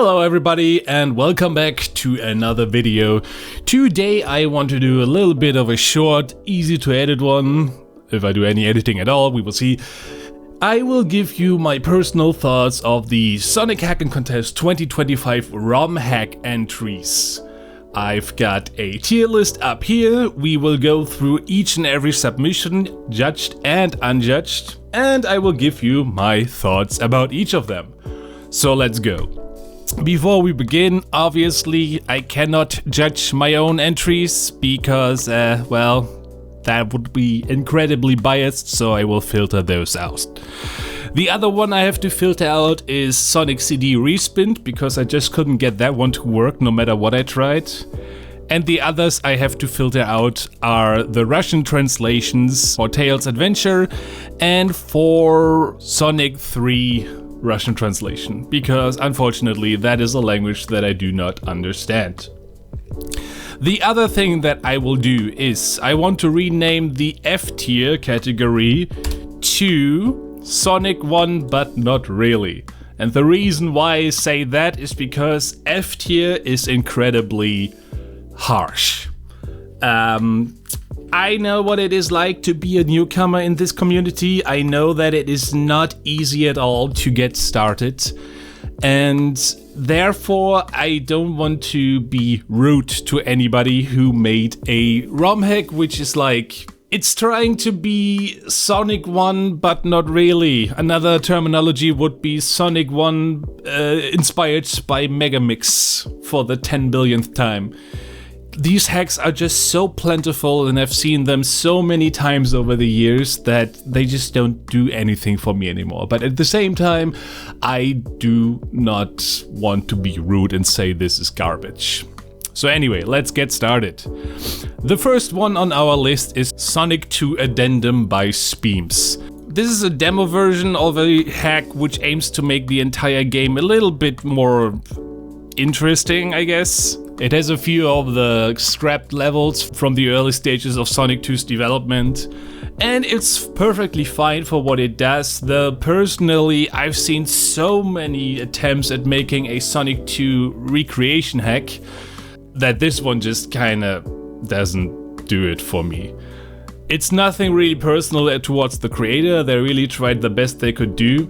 Hello everybody and welcome back to another video. Today I want to do a little bit of a short, easy to edit one. If I do any editing at all, we will see. I will give you my personal thoughts of the Sonic Hacking Contest 2025 ROM hack entries. I've got a tier list up here. We will go through each and every submission, judged and unjudged, and I will give you my thoughts about each of them. So let's go. Before we begin, obviously I cannot judge my own entries because, well, that would be incredibly biased, so I will filter those out. The other one I have to filter out is Sonic CD Respin, because I just couldn't get that one to work no matter what I tried. And the others I have to filter out are the Russian translations for Tails Adventure and for Sonic 3 Russian translation, because unfortunately that is a language that I do not understand. The other thing that I will do is I want to rename the F tier category to Sonic 1 but not really. And the reason why I say that is because F tier is incredibly harsh. I know what it is like to be a newcomer in this community. I know that it is not easy at all to get started. And therefore, I don't want to be rude to anybody who made a ROM hack, which is like, it's trying to be Sonic 1, but not really. Another terminology would be Sonic 1 inspired by Megamix for the 10 billionth time. These hacks are just so plentiful and I've seen them so many times over the years that they just don't do anything for me anymore. But at the same time, I do not want to be rude and say this is garbage. So anyway, let's get started. The first one on our list is Sonic 2 Addendum by Speems. This is a demo version of a hack which aims to make the entire game a little bit more interesting, I guess. It has a few of the scrapped levels from the early stages of Sonic 2's development, and it's perfectly fine for what it does. Though personally, I've seen so many attempts at making a Sonic 2 recreation hack that this one just kinda doesn't do it for me. It's nothing really personal towards the creator. They really tried the best they could do.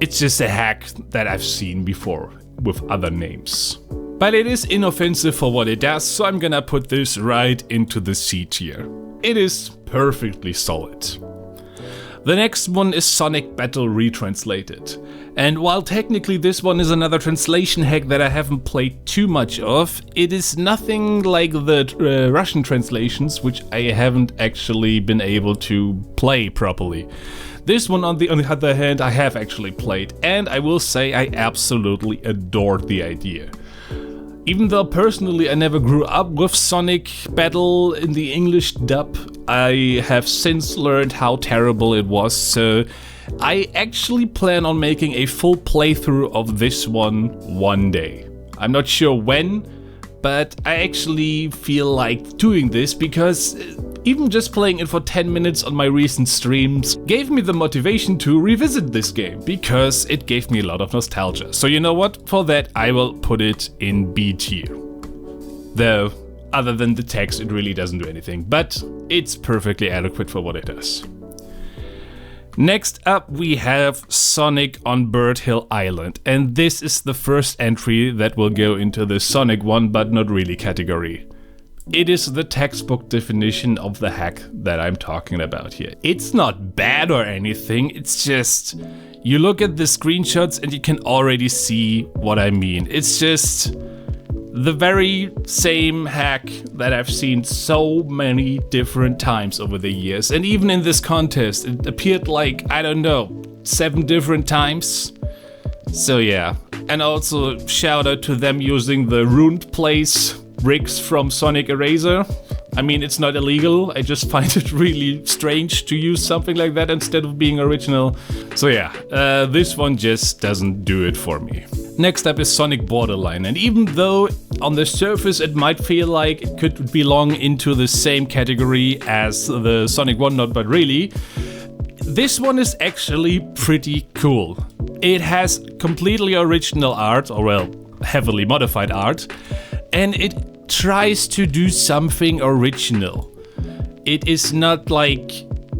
It's just a hack that I've seen before with other names. But it is inoffensive for what it does, so I'm gonna put this right into the C tier. It is perfectly solid. The next one is Sonic Battle Retranslated. And while technically this one is another translation hack that I haven't played too much of, it is nothing like the Russian translations, which I haven't actually been able to play properly. This one, on the other hand, I have actually played, and I will say I absolutely adored the idea. Even though personally I never grew up with Sonic Battle in the English dub, I have since learned how terrible it was, so I actually plan on making a full playthrough of this one day. I'm not sure when, but I actually feel like doing this because even just playing it for 10 minutes on my recent streams gave me the motivation to revisit this game, because it gave me a lot of nostalgia. So you know what? For that I will put it in B tier. Though, other than the text, it really doesn't do anything, but it's perfectly adequate for what it does. Next up we have Sonic on Bird Hill Island, and this is the first entry that will go into the Sonic 1 but not really category. It is the textbook definition of the hack that I'm talking about here. It's not bad or anything, it's just, you look at the screenshots and you can already see what I mean. It's just the very same hack that I've seen so many different times over the years. And even in this contest, it appeared like, I don't know, 7 different times. So yeah, and also shout out to them using the ruined place rigs from Sonic Eraser. I mean, it's not illegal, I just find it really strange to use something like that instead of being original. So yeah, this one just doesn't do it for me. Next up is Sonic Borderline, and even though on the surface it might feel like it could belong into the same category as the Sonic 1 Not But Really, this one is actually pretty cool. It has completely original art, or well, heavily modified art, and it tries to do something original. It is not like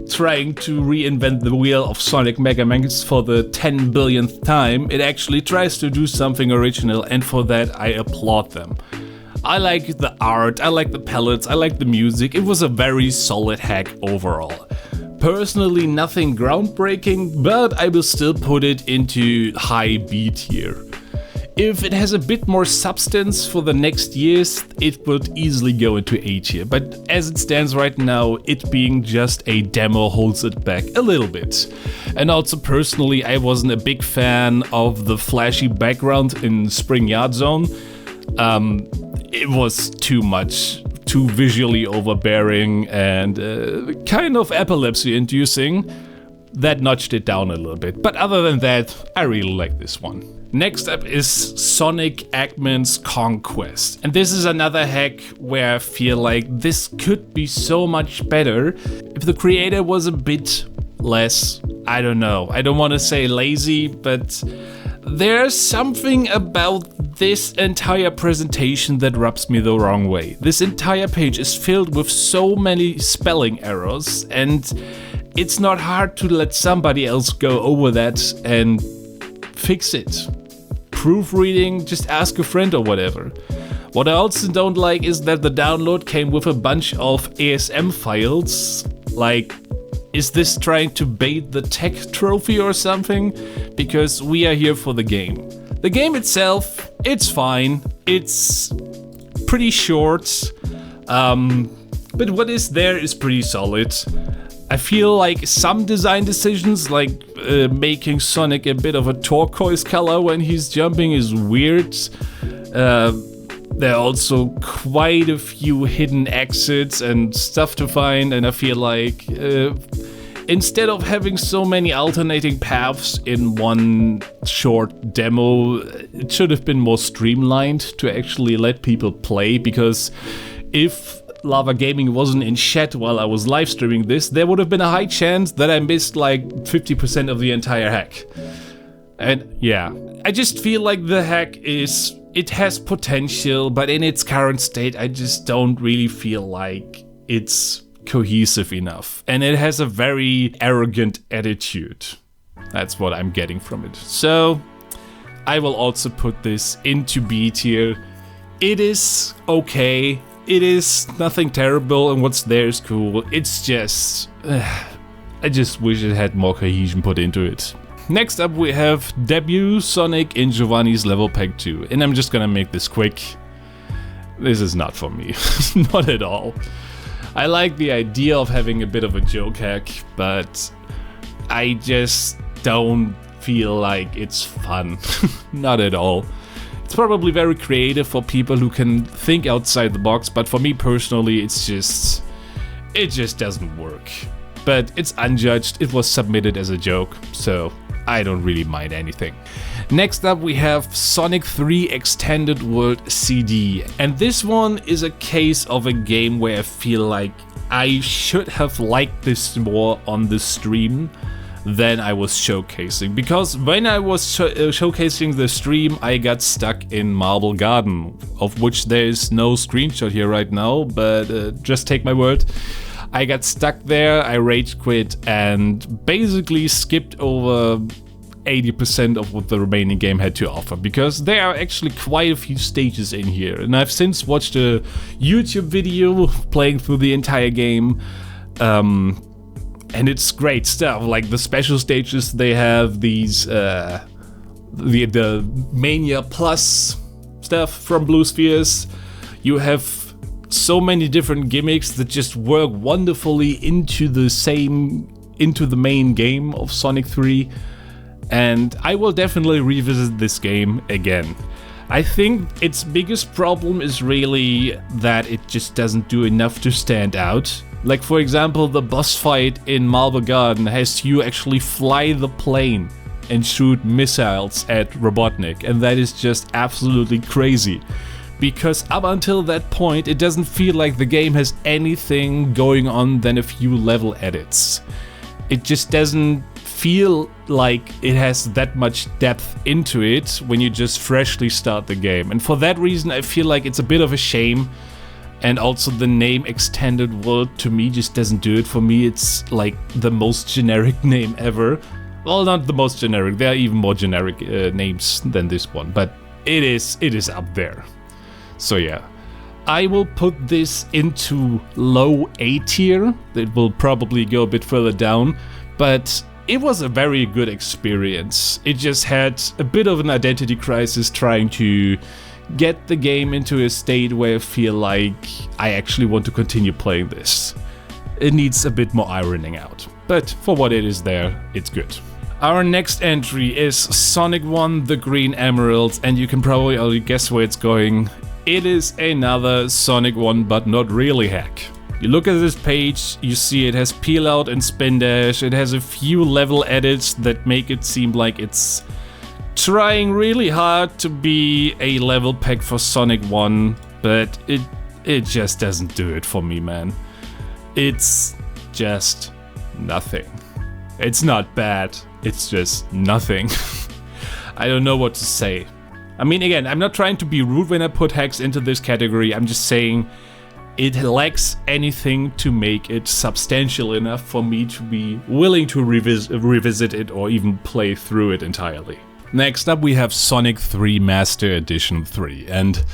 trying to reinvent the wheel of Sonic Mega Man for the 10 billionth time. It actually tries to do something original, and for that I applaud them. I like the art, I like the palettes, I like the music. It was a very solid hack overall. Personally, nothing groundbreaking, but I will still put it into high B tier. If it has a bit more substance for the next years, it would easily go into A tier. But as it stands right now, it being just a demo holds it back a little bit. And also personally, I wasn't a big fan of the flashy background in Spring Yard Zone. It was too much, too visually overbearing and kind of epilepsy inducing. That notched it down a little bit. But other than that, I really like this one. Next up is Sonic Eggmans ConQuest. And this is another hack where I feel like this could be so much better if the creator was a bit less, I don't know, I don't want to say lazy, but there's something about this entire presentation that rubs me the wrong way. This entire page is filled with so many spelling errors, and it's not hard to let somebody else go over that and fix it. Proofreading, just ask a friend or whatever. What I also don't like is that the download came with a bunch of ASM files. Like, is this trying to bait the tech trophy or something? Because we are here for the game. The game itself, it's fine. It's pretty short. But what is there is pretty solid. I feel like some design decisions, like making Sonic a bit of a turquoise color when he's jumping, is weird. There are also quite a few hidden exits and stuff to find, and I feel like instead of having so many alternating paths in one short demo, it should have been more streamlined to actually let people play, because if Lava Gaming wasn't in chat while I was live streaming this, there would have been a high chance that I missed like 50% of the entire hack. And yeah, I just feel like the hack it has potential, but in its current state, I just don't really feel like it's cohesive enough. And it has a very arrogant attitude. That's what I'm getting from it. So I will also put this into B tier. It is okay. It is nothing terrible, and what's there is cool. It's just, I just wish it had more cohesion put into it. Next up we have debut Sonic in Giovanni's Level Pack 2, and I'm just gonna make this quick. This is not for me, not at all. I like the idea of having a bit of a joke hack, but I just don't feel like it's fun, not at all. It's probably very creative for people who can think outside the box, but for me personally, it just doesn't work. But it's unjudged, it was submitted as a joke, so I don't really mind anything. Next up we have Sonic 3 Extended World CD, and this one is a case of a game where I feel like I should have liked this more on the stream than I was showcasing, because when I was showcasing the stream, I got stuck in Marble Garden, of which there is no screenshot here right now, but just take my word. I got stuck there, I rage quit, and basically skipped over 80% of what the remaining game had to offer, because there are actually quite a few stages in here, and I've since watched a YouTube video playing through the entire game. And it's great stuff, like the special stages, they have these, the Mania Plus stuff from Blue Spheres. You have so many different gimmicks that just work wonderfully into the main game of Sonic 3. And I will definitely revisit this game again. I think its biggest problem is really that it just doesn't do enough to stand out. Like, for example, the boss fight in Marble Garden has you actually fly the plane and shoot missiles at Robotnik, and that is just absolutely crazy. Because up until that point, it doesn't feel like the game has anything going on than a few level edits. It just doesn't feel like it has that much depth into it when you just freshly start the game. And for that reason, I feel like it's a bit of a shame. And also the name Extended World to me just doesn't do it for me. It's like the most generic name ever. Well, not the most generic. There are even more generic names than this one, but it is up there. So yeah, I will put this into low A tier. It will probably go a bit further down, but it was a very good experience. It just had a bit of an identity crisis trying to get the game into a state where I feel like I actually want to continue playing this. It needs a bit more ironing out, but for what it is there, it's good. Our next entry is Sonic 1 The Green Emeralds, and you can probably already guess where it's going. It is another Sonic 1 but not really hack. You look at this page, you see it has peel out and spin dash, it has a few level edits that make it seem like it's trying really hard to be a level pack for Sonic 1, but it just doesn't do it for me, man. It's just nothing. It's not bad, it's just nothing. I don't know what to say. I mean, again, I'm not trying to be rude when I put hacks into this category, I'm just saying it lacks anything to make it substantial enough for me to be willing to revisit it or even play through it entirely. Next up we have Sonic 3 Master Edition 3, and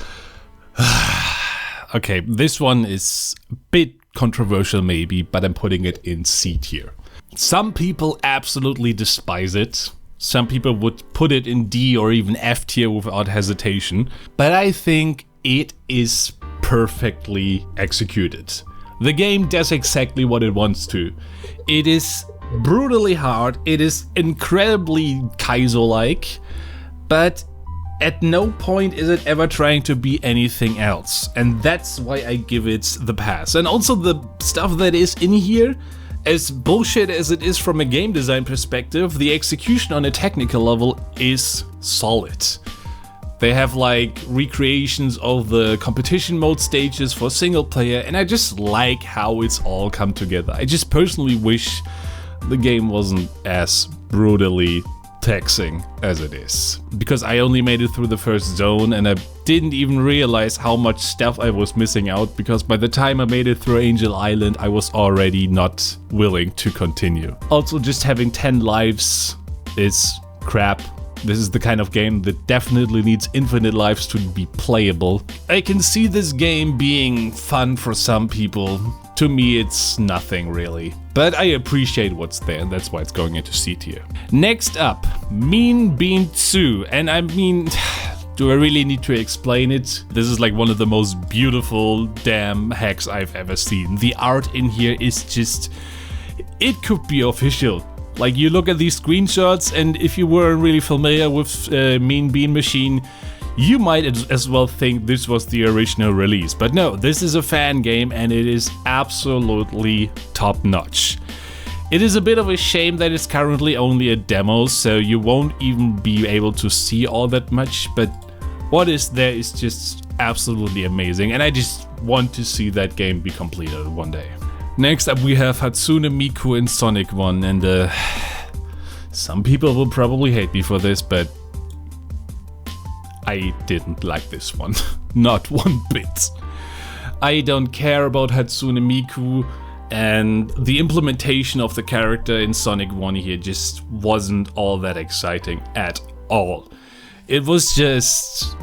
okay, this one is a bit controversial maybe, but I'm putting it in C tier. Some people absolutely despise it, some people would put it in D or even F tier without hesitation, but I think it is perfectly executed. The game does exactly what it wants to. It is brutally hard, it is incredibly Kaizo-like, but at no point is it ever trying to be anything else, and that's why I give it the pass. And also the stuff that is in here, as bullshit as it is from a game design perspective, the execution on a technical level is solid. They have like recreations of the competition mode stages for single player, and I just like how it's all come together. I just personally wish the game wasn't as brutally taxing as it is, because I only made it through the first zone and I didn't even realize how much stuff I was missing out, because by the time I made it through Angel Island I was already not willing to continue. Also, just having 10 lives is crap. This is the kind of game that definitely needs infinite lives to be playable. I can see this game being fun for some people. To me, it's nothing really. But I appreciate what's there, and that's why it's going into C tier. Next up, Mean Bean Tsuu. And I mean, do I really need to explain it? This is like one of the most beautiful damn hacks I've ever seen. The art in here is just... it could be official. Like, you look at these screenshots, and if you weren't really familiar with Mean Bean Machine, you might as well think this was the original release. But no, this is a fan game, and it is absolutely top-notch. It is a bit of a shame that it's currently only a demo, so you won't even be able to see all that much, but what is there is just absolutely amazing, and I just want to see that game be completed one day. Next up we have Hatsune Miku in Sonic 1, and some people will probably hate me for this, but I didn't like this one. Not one bit. I don't care about Hatsune Miku, and the implementation of the character in Sonic 1 here just wasn't all that exciting at all. It was just...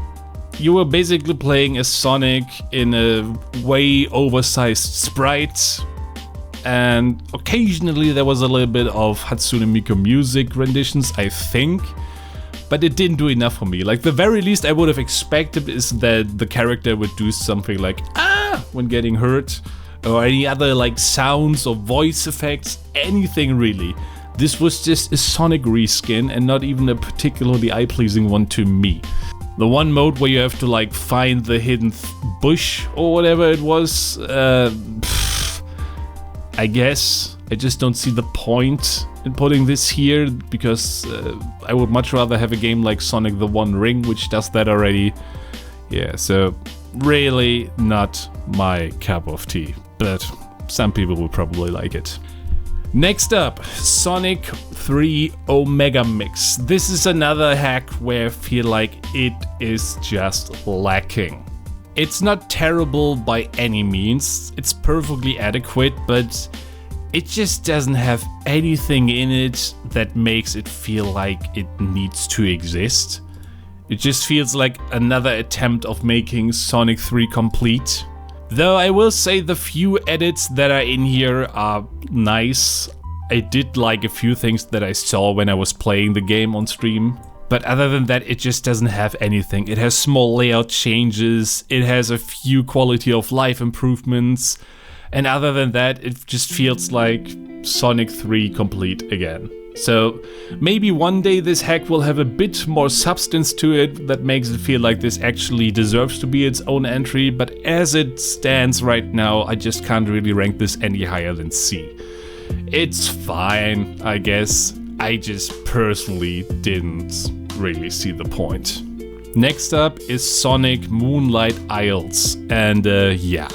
you were basically playing as Sonic in a way oversized sprite, and occasionally there was a little bit of Hatsune Miku music renditions, I think, but it didn't do enough for me. Like, the very least I would have expected is that the character would do something like "ah" when getting hurt, or any other like sounds or voice effects, anything really. This was just a Sonic reskin, and not even a particularly eye-pleasing one to me. The one mode where you have to like find the hidden bush or whatever it was, I guess I just don't see the point in putting this here, because I would much rather have a game like Sonic the One Ring, which does that already. Yeah, so really not my cup of tea, but some people will probably like it. Next up, Sonic 3 Omega Mix. This is another hack where I feel like it is just lacking. It's not terrible by any means, it's perfectly adequate, but it just doesn't have anything in it that makes it feel like it needs to exist. It just feels like another attempt of making Sonic 3 complete. Though I will say the few edits that are in here are nice. I did like a few things that I saw when I was playing the game on stream. But other than that, it just doesn't have anything. It has small layout changes, it has a few quality of life improvements, and other than that, it just feels like Sonic 3 complete again. So maybe one day this hack will have a bit more substance to it that makes it feel like this actually deserves to be its own entry, but as it stands right now, I just can't really rank this any higher than C. It's fine, I guess. I just personally didn't really see the point. Next up is Sonic Moonlight Isles, and yeah.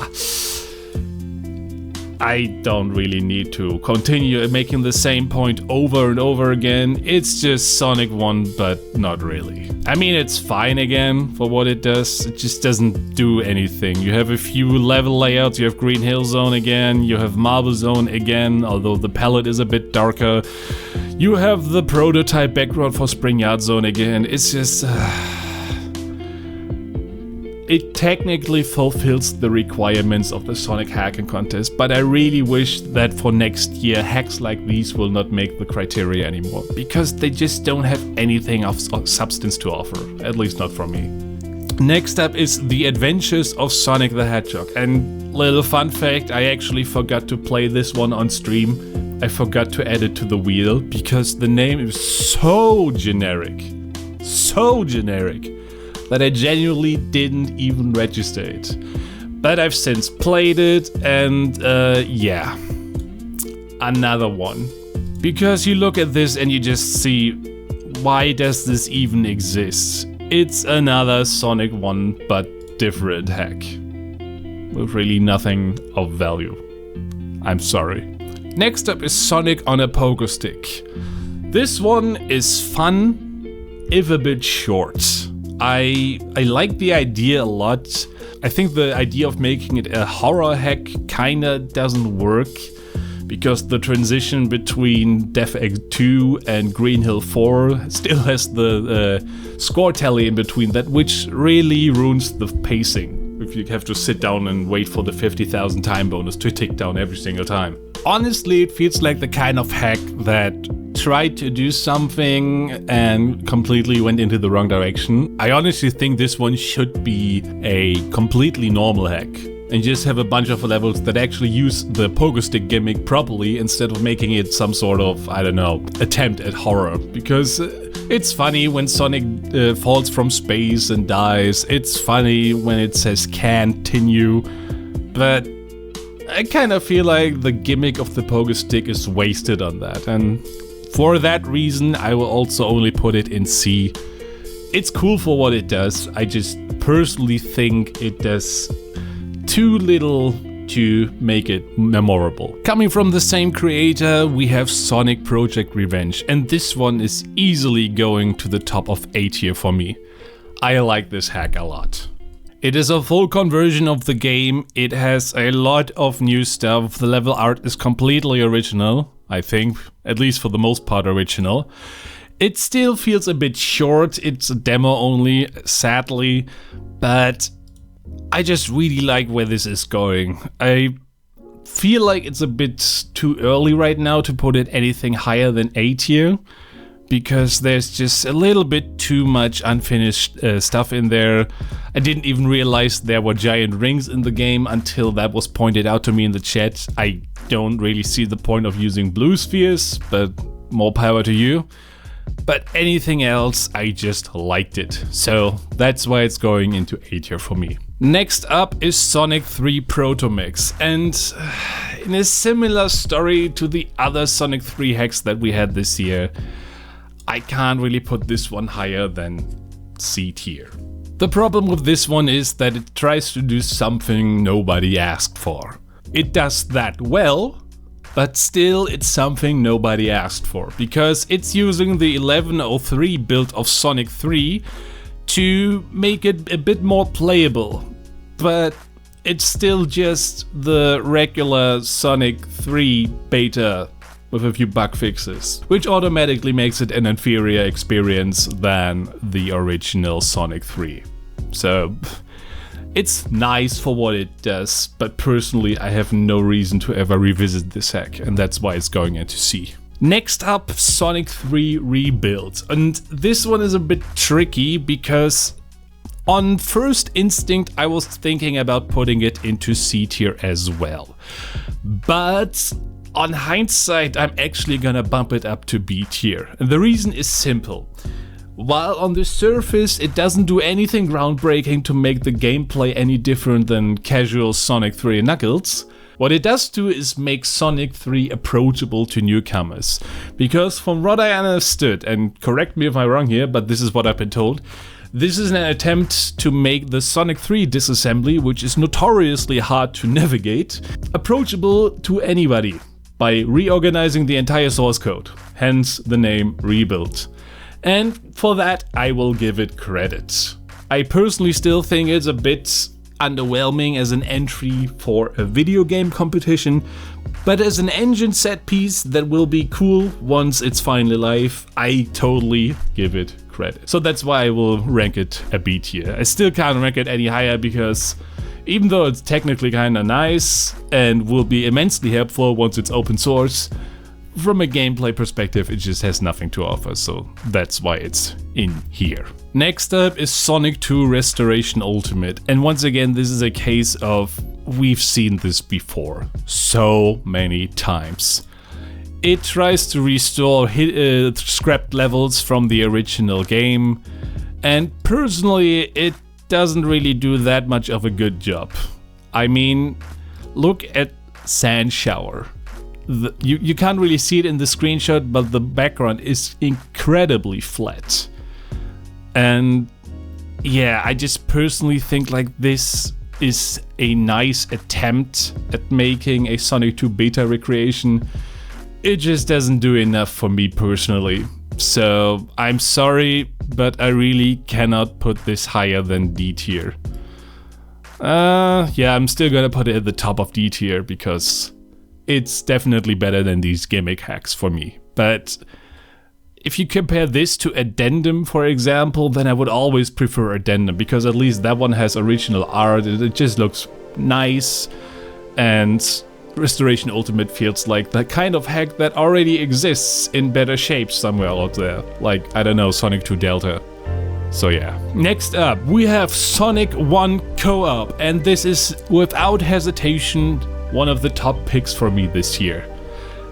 I don't really need to continue making the same point over and over again. It's just Sonic 1, but not really. I mean, it's fine again for what it does. It just doesn't do anything. You have a few level layouts. You have Green Hill Zone again. You have Marble Zone again, although the palette is a bit darker. You have the prototype background for Spring Yard Zone again. It's just... It technically fulfills the requirements of the Sonic Hacking Contest, but I really wish that for next year hacks like these will not make the criteria anymore, because they just don't have anything of substance to offer, at least not from me. Next up is The Adventures of Sonic the Hedgehog, and little fun fact, I actually forgot to play this one on stream. I forgot to add it to the wheel, because the name is so generic, that I genuinely didn't even register it. But I've since played it, and yeah, another one. Because you look at this and you just see, why does this even exist? It's another Sonic 1, but different hack. With really nothing of value. I'm sorry. Next up is Sonic on a Pogo Stick. This one is fun, if a bit short. I like the idea a lot. I think the idea of making it a horror hack kinda doesn't work, because the transition between Death Egg 2 and Green Hill 4 still has the score tally in between that, which really ruins the pacing if you have to sit down and wait for the 50,000 time bonus to tick down every single time. Honestly, it feels like the kind of hack that tried to do something and completely went into the wrong direction. I honestly think this one should be a completely normal hack and just have a bunch of levels that actually use the Pogo Stick gimmick properly instead of making it some sort of, I don't know, attempt at horror. Because it's funny when Sonic falls from space and dies. It's funny when it says continue. But I kind of feel like the gimmick of the Pogo Stick is wasted on that. And for that reason, I will also only put it in C. It's cool for what it does. I just personally think it does too little to make it memorable. Coming from the same creator, we have Sonic Project Revenge, and this one is easily going to the top of A tier for me. I like this hack a lot. It is a full conversion of the game, it has a lot of new stuff, the level art is completely original, I think, at least for the most part original. It still feels a bit short, it's a demo only, sadly, but I just really like where this is going. I feel like it's a bit too early right now to put it anything higher than A tier, because there's just a little bit too much unfinished stuff in there. I didn't even realize there were giant rings in the game until that was pointed out to me in the chat. I don't really see the point of using blue spheres, but more power to you. But anything else, I just liked it. So that's why it's going into A tier for me. Next up is Sonic 3 Protomix, and in a similar story to the other Sonic 3 hacks that we had this year, I can't really put this one higher than C tier. The problem with this one is that it tries to do something nobody asked for. It does that well, But still, it's something nobody asked for, because it's using the 1103 build of Sonic 3 to make it a bit more playable. But it's still just the regular Sonic 3 beta with a few bug fixes, which automatically makes it an inferior experience than the original Sonic 3. So it's nice for what it does, but personally I have no reason to ever revisit this hack, and that's why it's going into C. Next up, Sonic 3 Rebuild, and this one is a bit tricky because on first instinct I was thinking about putting it into C tier as well, but on hindsight I'm actually gonna bump it up to B tier, and the reason is simple. While on the surface it doesn't do anything groundbreaking to make the gameplay any different than casual Sonic 3 and Knuckles, what it does do is make Sonic 3 approachable to newcomers. Because from what I understood, and correct me if I'm wrong here, but this is what I've been told, this is an attempt to make the Sonic 3 disassembly, which is notoriously hard to navigate, approachable to anybody by reorganizing the entire source code, hence the name Rebuild. And for that I will give it credit. I personally still think it's a bit underwhelming as an entry for a video game competition, but as an engine set piece that will be cool once it's finally live, I totally give it credit. So that's why I will rank it a B tier. I still can't rank it any higher because even though it's technically kinda nice and will be immensely helpful once it's open source, from a gameplay perspective it just has nothing to offer, so that's why it's in here. Next up is Sonic 2 Restoration Ultimate, and once again this is a case of we've seen this before so many times. It tries to restore scrapped levels from the original game, and personally it doesn't really do that much of a good job. I mean, look at Sand Shower. You can't really see it in the screenshot, but the background is incredibly flat. And yeah, I just personally think like this is a nice attempt at making a Sonic 2 beta recreation. It just doesn't do enough for me personally. So I'm sorry, but I really cannot put this higher than D tier. Yeah, I'm still gonna put it at the top of D tier because it's definitely better than these gimmick hacks for me. But if you compare this to Addendum, for example, then I would always prefer Addendum, because at least that one has original art, it just looks nice, and Restoration Ultimate feels like the kind of hack that already exists in better shape somewhere out there. Like, I don't know, Sonic 2 Delta. So yeah. Next up, we have Sonic 1 Co-op, and this is without hesitation one of the top picks for me this year.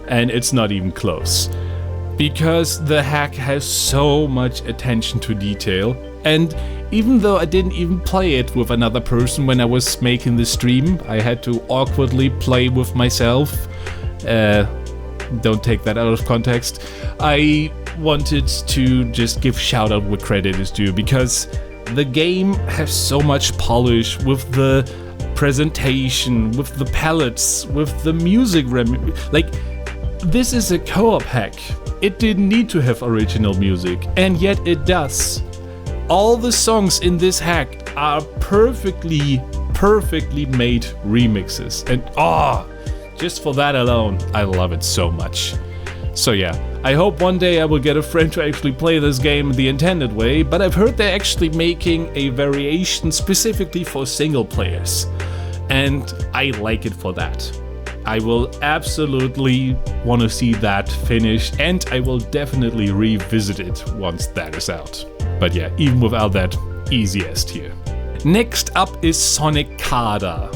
And it's not even close. Because the hack has so much attention to detail, and even though I didn't even play it with another person when I was making the stream, I had to awkwardly play with myself. Don't take that out of context. I wanted to just give shout out where credit is due, because the game has so much polish with the presentation, with the palettes, with the music. Like, this is a co-op hack. It didn't need to have original music, and yet it does. All the songs in this hack are perfectly made remixes, and just for that alone, I love it so much. So yeah, I hope one day I will get a friend to actually play this game the intended way, but I've heard they're actually making a variation specifically for single players, and I like it for that. I will absolutely want to see that finished, and I will definitely revisit it once that is out. But yeah, even without that, easiest here. Next up is Sonic CaDa.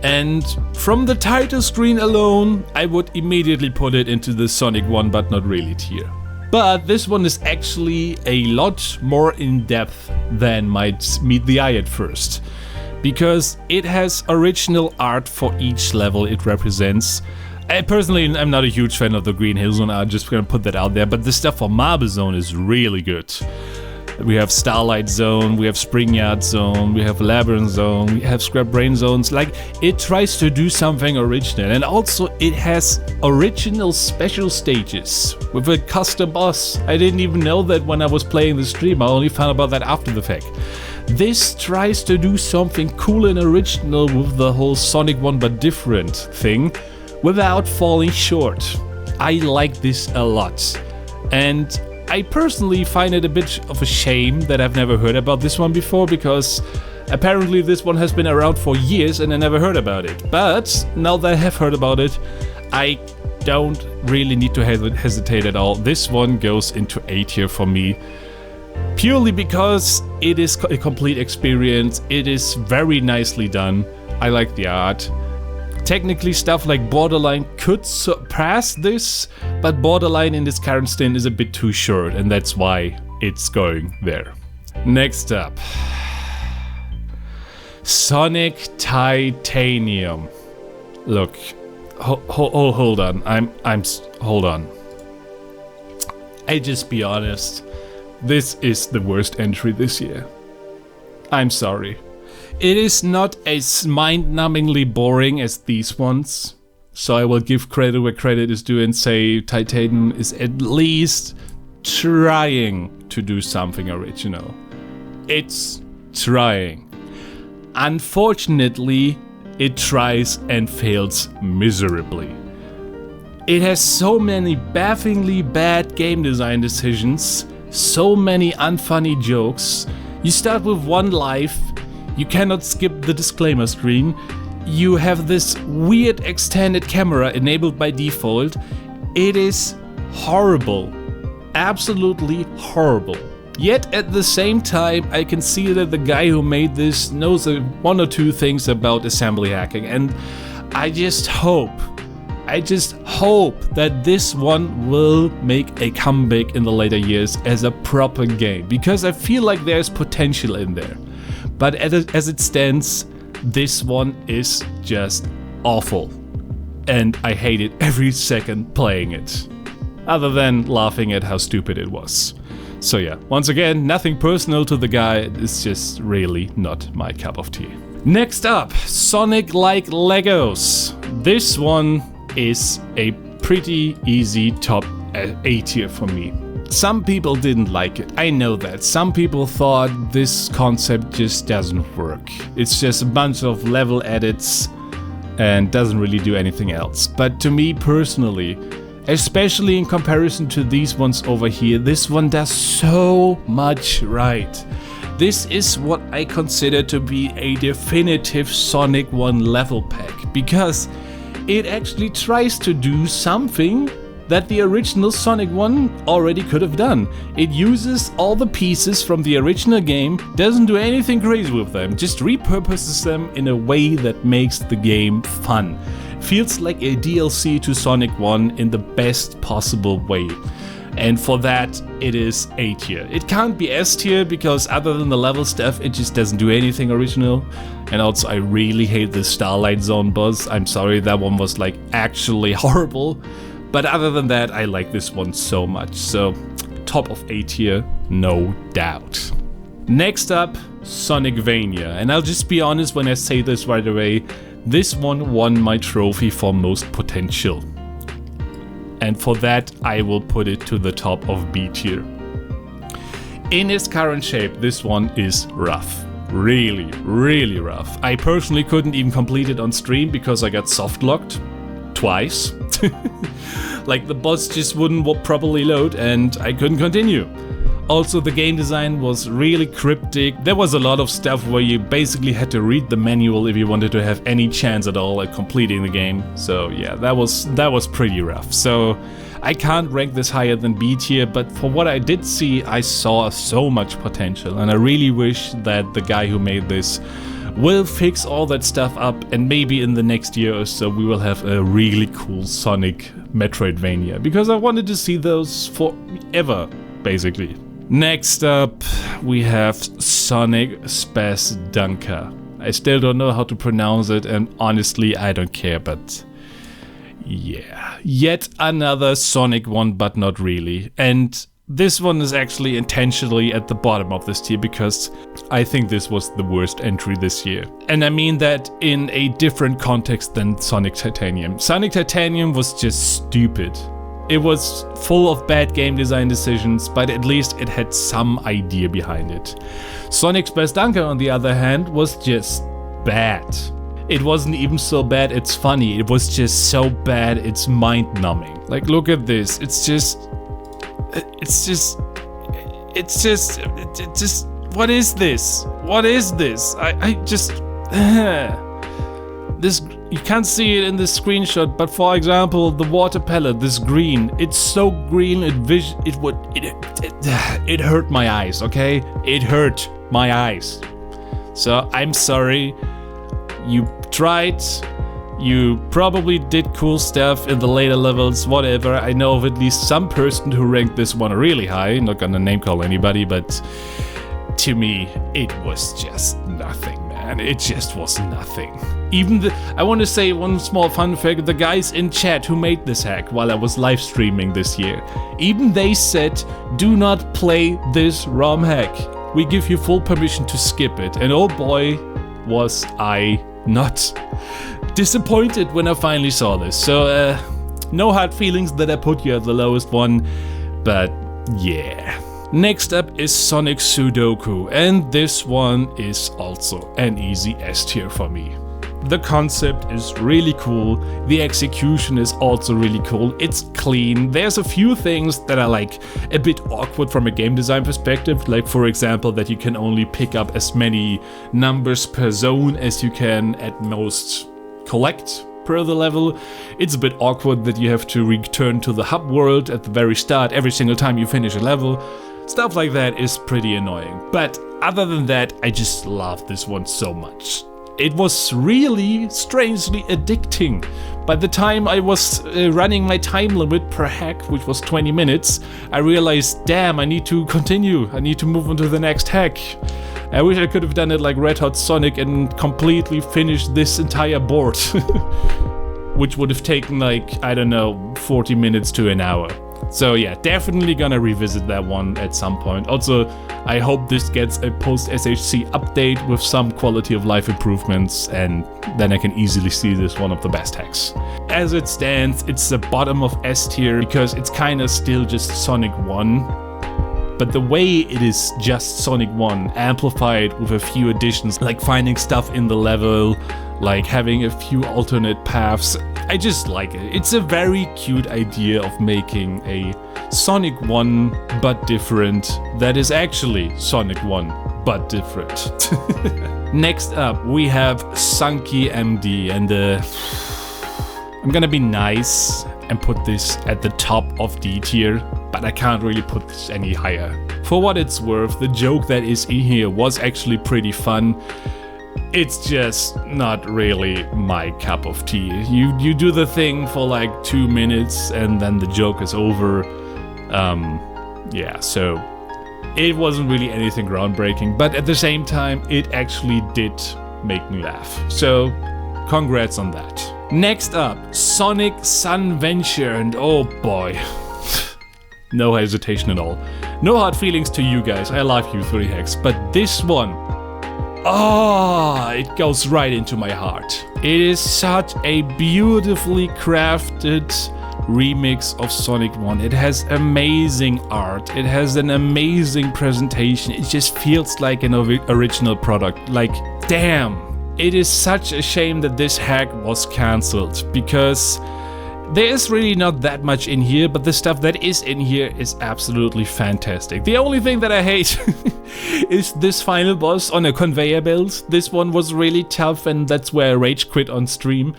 And from the title screen alone, I would immediately put it into the Sonic 1 but not really tier. But this one is actually a lot more in depth than might meet the eye at first, because it has original art for each level it represents. Personally, I'm not a huge fan of the Green Hill Zone art, just gonna put that out there, but the stuff for Marble Zone is really good. We have Starlight Zone, we have Spring Yard Zone, we have Labyrinth Zone, we have Scrap Brain Zones. Like, it tries to do something original, and also it has original special stages with a custom boss. I didn't even know that when I was playing the stream. I only found about that after the fact. This tries to do something cool and original with the whole Sonic 1 but different thing without falling short. I like this a lot, and I personally find it a bit of a shame that I've never heard about this one before, because apparently this one has been around for years and I never heard about it. But now that I have heard about it, I don't really need to hesitate at all. This one goes into A tier for me, purely because it is a complete experience. It is very nicely done. I like the art. Technically, stuff like Borderline could surpass this, but Borderline in this current stint is a bit too short, and that's why it's going there. Next up, Sonic Titanium. Look, hold on. Hold on. I just be honest. This is the worst entry this year. I'm sorry. It is not as mind-numbingly boring as these ones, so I will give credit where credit is due and say Titanium is at least trying to do something original. It's trying. Unfortunately, it tries and fails miserably. It has so many bafflingly bad game design decisions, so many unfunny jokes. You start with one life. You cannot skip the disclaimer screen. You have this weird extended camera enabled by default. It is horrible. Absolutely horrible. Yet at the same time, I can see that the guy who made this knows one or two things about assembly hacking, and I just hope that this one will make a comeback in the later years as a proper game, because I feel like there's potential in there. But as it stands, this one is just awful. And I hated every second playing it. Other than laughing at how stupid it was. So yeah, once again, nothing personal to the guy, it's just really not my cup of tea. Next up, Sonic Like Legos. This one is a pretty easy top A tier for me. Some people didn't like it, I know that. Some people thought this concept just doesn't work. It's just a bunch of level edits and doesn't really do anything else. But to me personally, especially in comparison to these ones over here, this one does so much right. This is what I consider to be a definitive Sonic 1 level pack, because it actually tries to do something that the original Sonic 1 already could have done. It uses all the pieces from the original game, doesn't do anything crazy with them, just repurposes them in a way that makes the game fun. Feels like a DLC to Sonic 1 in the best possible way. And for that, it is A tier. It can't be S tier because other than the level stuff, it just doesn't do anything original. And also, I really hate the Starlight Zone boss. I'm sorry, that one was like actually horrible. But other than that, I like this one so much. So, top of A tier, no doubt. Next up, Sonic Vania. And I'll just be honest when I say this right away. This one won my trophy for most potential. And for that, I will put it to the top of B tier. In its current shape, this one is rough. Really, really rough. I personally couldn't even complete it on stream because I got soft locked twice. Like the boss just wouldn't properly load and I couldn't continue. Also, the game design was really cryptic. There was a lot of stuff where you basically had to read the manual if you wanted to have any chance at all at completing the game. So yeah, that was pretty rough. So I can't rank this higher than B tier, but for what I did see, I saw so much potential, and I really wish that the guy who made this will fix all that stuff up, and maybe in the next year or so we will have a really cool Sonic Metroidvania, because I wanted to see those forever, basically. Next up, we have Sonic Spazdunka. I still don't know how to pronounce it, and honestly, I don't care, but yeah. Yet another Sonic one, but not really. And This one is actually intentionally at the bottom of this tier because I think this was the worst entry this year. And I mean that in a different context than Sonic Titanium. Sonic Titanium was just stupid. It was full of bad game design decisions, but at least it had some idea behind it. Sonic Spazdunka, on the other hand, was just bad. It wasn't even so bad it's funny, it was just so bad it's mind-numbing. Like, look at this, it's just, what is this? What is this? This, you can't see it in this screenshot, but for example, the water palette, this green, it's so green, it hurt my eyes, okay? It hurt my eyes. So, I'm sorry. You tried, you probably did cool stuff in the later levels, whatever. I know of at least some person who ranked this one really high, not gonna name call anybody, but to me, it was just nothing, man. It just was nothing. I want to say one small fun fact, the guys in chat who made this hack while I was live streaming this year, even they said, do not play this ROM hack. We give you full permission to skip it. And oh boy, was I not disappointed when I finally saw this. So, no hard feelings that I put you at the lowest one, but yeah. Next up is Sonic Sudoku, and this one is also an easy S tier for me. The concept is really cool, the execution is also really cool, it's clean, there's a few things that are like a bit awkward from a game design perspective, like for example that you can only pick up as many numbers per zone as you can at most collect per the level. It's a bit awkward that you have to return to the hub world at the very start every single time you finish a level. Stuff like that is pretty annoying, but other than that I just love this one so much. It was really strangely addicting. By the time I was running my time limit per hack, which was 20 minutes, I realized, damn, I need to continue. I need to move on to the next hack. I wish I could have done it like Red Hot Sonic and completely finished this entire board. Which would have taken like, I don't know, 40 minutes to an hour. So yeah, definitely gonna revisit that one at some point. Also, I hope this gets a post-SHC update with some quality of life improvements, and then I can easily see this one of the best hacks. As it stands, it's the bottom of S tier because it's kinda still just Sonic 1. But the way it is just Sonic 1, amplified with a few additions, like finding stuff in the level, like having a few alternate paths, I just like it. It's a very cute idea of making a Sonic 1 but different that is actually Sonic 1 but different. Next up we have Sunky MD, and I'm gonna be nice and put this at the top of D tier, but I can't really put this any higher. For what it's worth, the joke that is in here was actually pretty fun. It's just not really my cup of tea. You do the thing for like 2 minutes and then the joke is over. Yeah, so it wasn't really anything groundbreaking, but at the same time, it actually did make me laugh. So, congrats on that. Next up, Sonic Sunventure, and oh boy. No hesitation at all. No hard feelings to you guys, I love you 3hex, but this one, it goes right into my heart. It is such a beautifully crafted remix of Sonic 1. It has amazing art, it has an amazing presentation, it just feels like an original product. Like, damn. It is such a shame that this hack was cancelled, because there is really not that much in here, but the stuff that is in here is absolutely fantastic. The only thing that I hate is this final boss on a conveyor belt. This one was really tough, and that's where I rage quit on stream.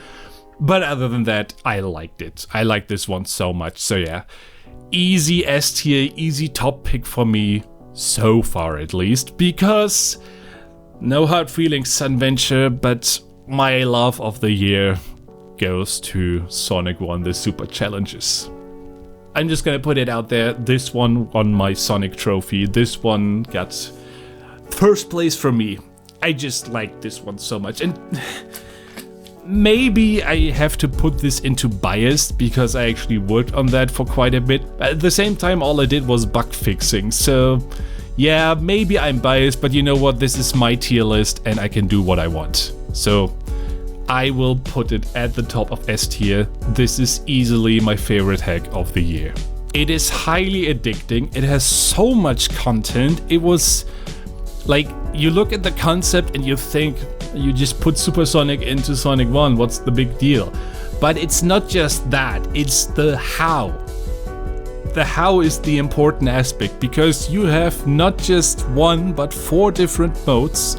But other than that, I liked it. I like this one so much, so yeah. Easy S tier, easy top pick for me, so far at least, because no hard feelings, Sunventure, but my love of the year goes to Sonic 1, the Super Challenges. I'm just gonna put it out there, this one won my Sonic trophy, this one got first place for me. I just like this one so much, and maybe I have to put this into biased because I actually worked on that for quite a bit. But at the same time, all I did was bug fixing. So yeah, maybe I'm biased, but you know what? This is my tier list and I can do what I want. So I will put it at the top of S tier. This is easily my favorite hack of the year. It is highly addicting. It has so much content. It was like, you look at the concept and you think, you just put Supersonic into Sonic 1, what's the big deal? But it's not just that, it's the how. The how is the important aspect, because you have not just 1 but 4 different modes.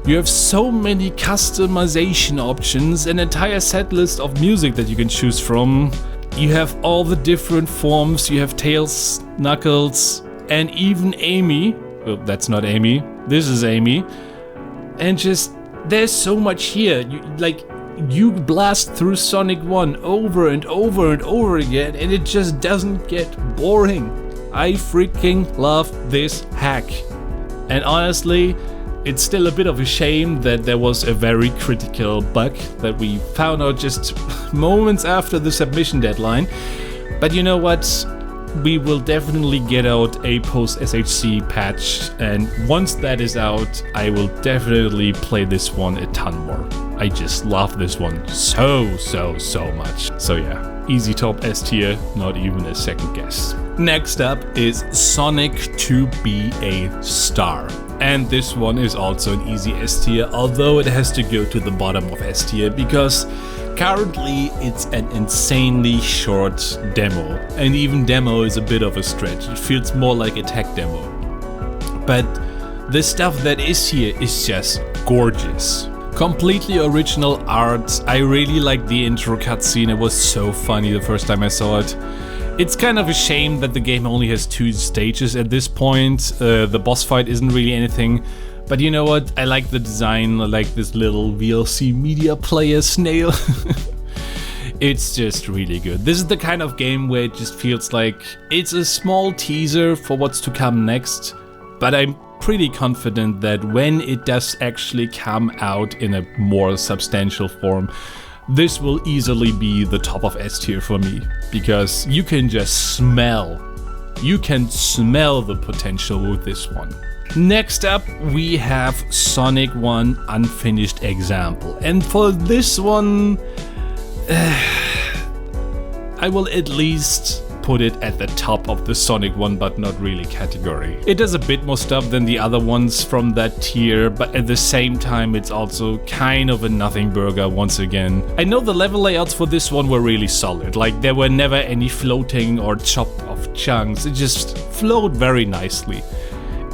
You have so many customization options, an entire set list of music that you can choose from. You have all the different forms, you have Tails, Knuckles, and even Amy. Well, that's not Amy, this is Amy. And just, there's so much here. You blast through Sonic 1 over and over and over again, and it just doesn't get boring. I freaking love this hack. And honestly, it's still a bit of a shame that there was a very critical bug that we found out just moments after the submission deadline. But you know what? We will definitely get out a post-SHC patch, and once that is out, I will definitely play this one a ton more. I just love this one so much. So yeah, easy top S tier, not even a second guess. Next up is Sonic to be a Star. And this one is also an easy S tier, although it has to go to the bottom of S tier because currently it's an insanely short demo. And even demo is a bit of a stretch. It feels more like a tech demo. But the stuff that is here is just gorgeous. Completely original art. I really like the intro cutscene. It was so funny the first time I saw it. It's kind of a shame that the game only has 2 stages at this point. The boss fight isn't really anything. But you know what? I like the design. I like this little VLC media player snail. It's just really good. This is the kind of game where it just feels like it's a small teaser for what's to come next. But I'm pretty confident that when it does actually come out in a more substantial form, this will easily be the top of S tier for me, because you can just smell the potential with this one. Next up, we have Sonic 1 Unfinished Example, and for this one, I will at least put it at the top of the Sonic 1 but not really category. It does a bit more stuff than the other ones from that tier, but at the same time it's also kind of a nothing burger once again. I know the level layouts for this one were really solid, like there were never any floating or chop off chunks, it just flowed very nicely.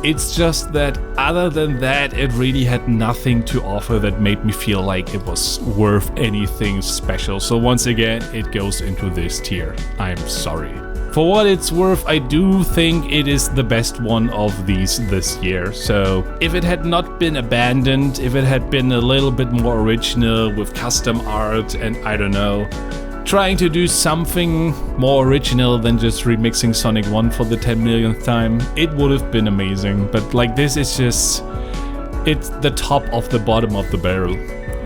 It's just that other than that, it really had nothing to offer that made me feel like it was worth anything special. So once again, it goes into this tier. I'm sorry. For what it's worth, I do think it is the best one of these this year. So if it had not been abandoned, if it had been a little bit more original with custom art and I don't know, trying to do something more original than just remixing Sonic 1 for the 10 millionth time, it would have been amazing. But like this is just, it's the top of the bottom of the barrel.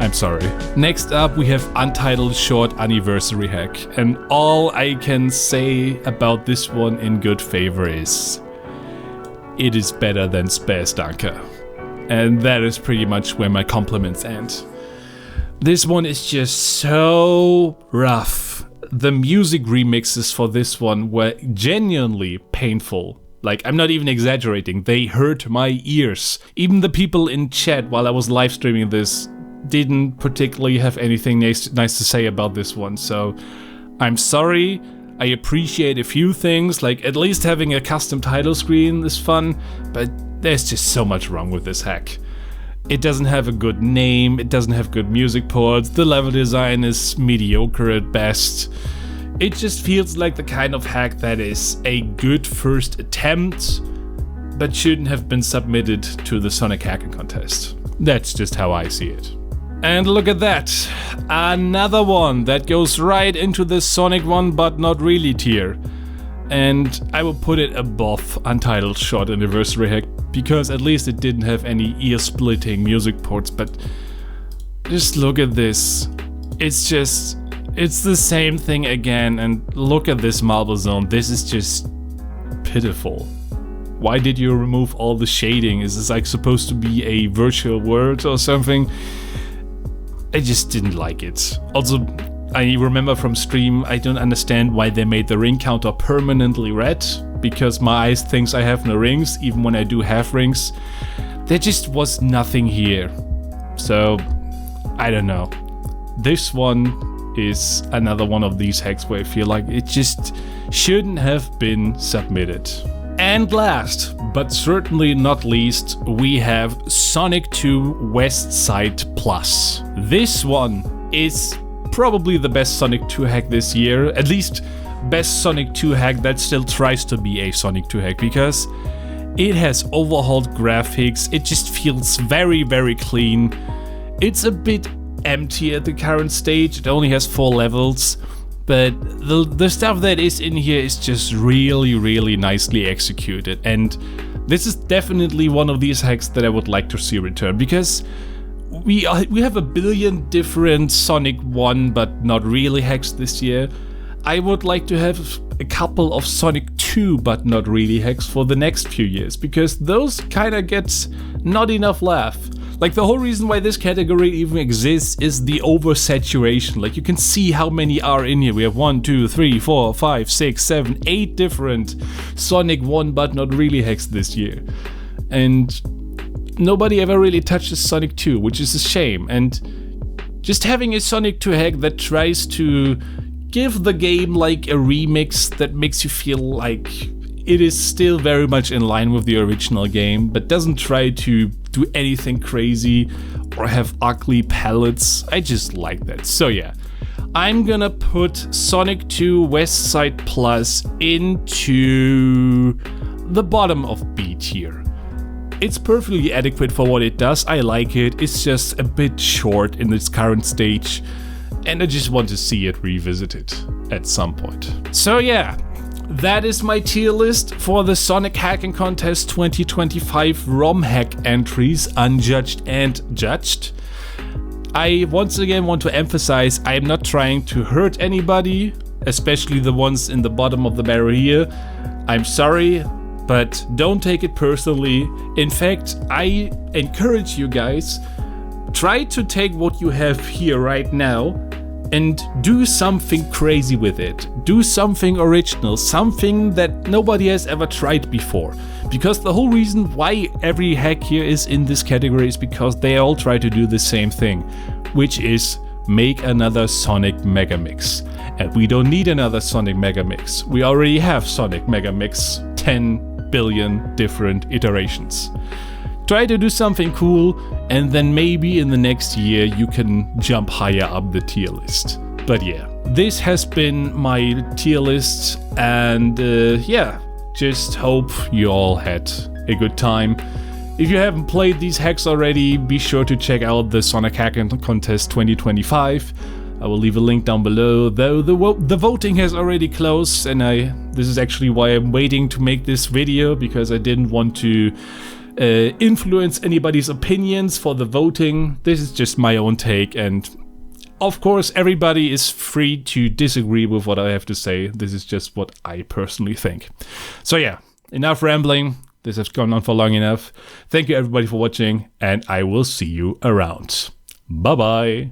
I'm sorry. Next up we have Untitled Short Anniversary Hack, and all I can say about this one in good favor is it is better than Spazdunka. And that is pretty much where my compliments end. This one is just so rough. The music remixes for this one were genuinely painful. Like, I'm not even exaggerating, they hurt my ears. Even the people in chat while I was live streaming this didn't particularly have anything nice to say about this one, so I'm sorry. I appreciate a few things, like at least having a custom title screen is fun, but there's just so much wrong with this hack. It doesn't have a good name, it doesn't have good music ports, the level design is mediocre at best. It just feels like the kind of hack that is a good first attempt, but shouldn't have been submitted to the Sonic Hacking Contest. That's just how I see it. And look at that, another one that goes right into the Sonic 1 but not really tier. And I will put it above Untitled Short Anniversary Hack, because at least it didn't have any ear-splitting music ports, but Just look at this. It's the same thing again, and look at this marble zone. This is just pitiful. Why did you remove all the shading? Is this like supposed to be a virtual world or something? I just didn't like it. Also, I remember from stream, I don't understand why they made the ring counter permanently red, because my eyes thinks I have no rings, even when I do have rings. There just was nothing here. So, I don't know. This one is another one of these hacks where I feel like it just shouldn't have been submitted. And last, but certainly not least, we have Sonic 2 Westside Plus. This one is probably the best Sonic 2 hack this year, at least best Sonic 2 hack that still tries to be a Sonic 2 hack, because it has overhauled graphics, it just feels very, very clean. It's a bit empty at the current stage, it only has 4 levels. But the stuff that is in here is just really, really nicely executed. And this is definitely one of these hacks that I would like to see return, because we have a billion different Sonic 1 but not really hacks this year. I would like to have a couple of Sonic 2 but not really hacks for the next few years, because those kinda get not enough laugh. Like, the whole reason why this category even exists is the oversaturation. Like, you can see how many are in here. We have 1, 2, 3, 4, 5, 6, 7, 8 different Sonic 1 but not really hacks this year. And nobody ever really touches Sonic 2, which is a shame. And just having a Sonic 2 hack that tries to give the game like a remix that makes you feel like it is still very much in line with the original game, but doesn't try to do anything crazy or have ugly palettes. I just like that. So yeah, I'm gonna put Sonic 2 Westside Plus into the bottom of B tier. It's perfectly adequate for what it does. I like it. It's just a bit short in its current stage, and I just want to see it revisited at some point. So yeah, that is my tier list for the Sonic Hacking Contest 2025 ROM hack entries, unjudged and judged. I once again want to emphasize, I am not trying to hurt anybody, especially the ones in the bottom of the barrel here. I'm sorry, but don't take it personally. In fact, I encourage you guys, try to take what you have here right now and do something crazy with it. Do something original, something that nobody has ever tried before. Because the whole reason why every hack here is in this category is because they all try to do the same thing, which is make another Sonic Megamix. And we don't need another Sonic Megamix. We already have Sonic Megamix, 10 billion different iterations. Try to do something cool, and then maybe in the next year you can jump higher up the tier list. But yeah, this has been my tier list, and yeah, just hope you all had a good time. If you haven't played these hacks already, be sure to check out the Sonic Hacking Contest 2025. I will leave a link down below, though the voting has already closed, and this is actually why I'm waiting to make this video, because I didn't want to influence anybody's opinions for the voting. This is just my own take, and of course everybody is free to disagree with what I have to say. This is just what I personally think. So yeah, enough rambling. This has gone on for long enough. Thank you everybody for watching, and I will see you around. Bye bye.